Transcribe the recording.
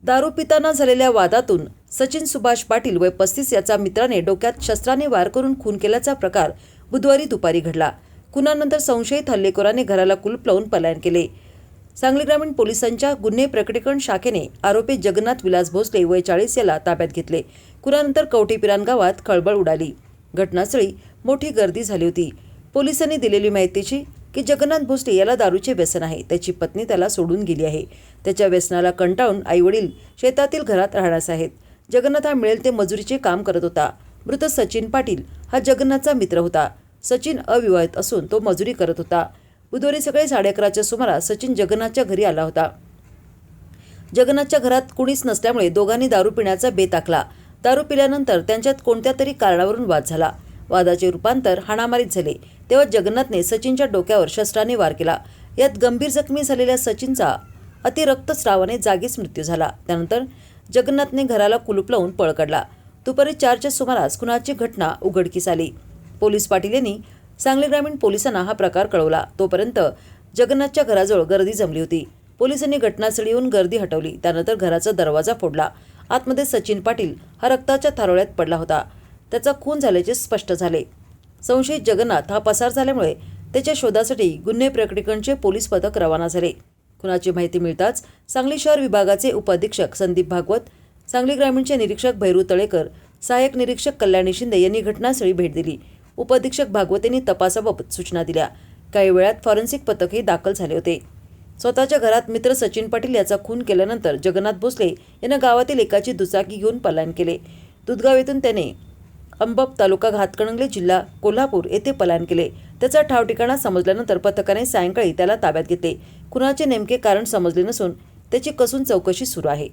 दारू पिताना झालेल्या वादातून सचिन सुभाष पाटील वय 35 याचा मित्राने डोक्यात शस्त्राने वार करून खून केल्याचा प्रकार बुधवारी दुपारी घडला। खुनानंतर संशयित हल्लेखोराने घराला कुलूप लावून पलायन केले। सांगली ग्रामीण पोलिसांच्या गुन्हे प्रकटीकरण शाखेने आरोपी जगन्नाथ विलास भोसले वय 40 याला ताब्यात घेतले। खुनानंतर कवठेपिरान गावात खळबळ उडाली। घटनास्थळी मोठी गर्दी झाली होती। पोलिसांनी दिलेली माहितीची की जगन्नाथ भोसले याला दारूचे व्यसन आहे। त्याची पत्नी त्याला सोडून गेली आहे। त्याच्या व्यसनाला कंटाळून आईवडील शेतातील घरात राहण्यास आहेत। जगन्नाथ हा मिळेल ते मजुरीचे काम करत होता। मृत सचिन पाटील हा जगन्नाथचा मित्र होता। सचिन अविवाहित असून तो मजुरी करत होता। बुधवारी सकाळी 11:30च्या सुमारास सचिन जगन्नाथच्या घरी आला होता। जगन्नाथच्या घरात कुणीच नसल्यामुळे दोघांनी दारू पिण्याचा बेत आखला। दारू पिल्यानंतर त्यांच्यात कोणत्या तरी कारणावरून वाद झाला। वादाचे रूपांतर हाणामारीत झाले। तेव्हा जगन्नाथने सचिनच्या डोक्यावर शस्त्राने वार केला। यात गंभीर जखमी झालेल्या सचिनचा अतिरक्तस्रावाने जागीच मृत्यू झाला। त्यानंतर जगन्नाथने घराला कुलूप लावून पळ काढला। दुपारी 4च्या सुमारास खुनाची घटना उघडकीस आली। पोलीस पाटील यांनी सांगली ग्रामीण पोलिसांना हा प्रकार कळवला। तोपर्यंत जगन्नाथच्या घराजवळ गर्दी जमली होती। पोलिसांनी घटनास्थळी येऊन गर्दी हटवली। त्यानंतर घराचा दरवाजा फोडला। आतमध्ये सचिन पाटील हा रक्ताच्या थारोळ्यात पडला होता। त्याचा खून झाल्याचे स्पष्ट झाले। संशयित जगन्नाथ हा पसार झाल्यामुळे त्याच्या शोधासाठी गुन्हे प्रकटीकरणचे पोलीस पथक रवाना झाले। खुनाची माहिती मिळताच सांगली शहर विभागाचे उपअधीक्षक संदीप भागवत, सांगली ग्रामीणचे निरीक्षक भैरू तळेकर, सहाय्यक निरीक्षक कल्याणी शिंदे यांनी घटनास्थळी भेट दिली। उपअधीक्षक भागवत यांनी तपासाबाबत सूचना दिल्या। काही वेळात फॉरेन्सिक पथकही दाखल झाले होते। स्वतःच्या घरात मित्र सचिन पाटील याचा खून केल्यानंतर जगन्नाथ भोसले यांना गावातील एकाची दुचाकी घेऊन पलायन केले। दुधगाव येथून त्याने अंबप तालुका हातकणंगले जिल्हा कोल्हापूर येथे पलायन केले। त्याचा ठाव ठिकाणा समजल्यानंतर पथकाने सायंकाळी त्याला ताब्यात घेतले। खुनाचे नेमके कारण समजले नसून त्याची कसून चौकशी सुरू आहे।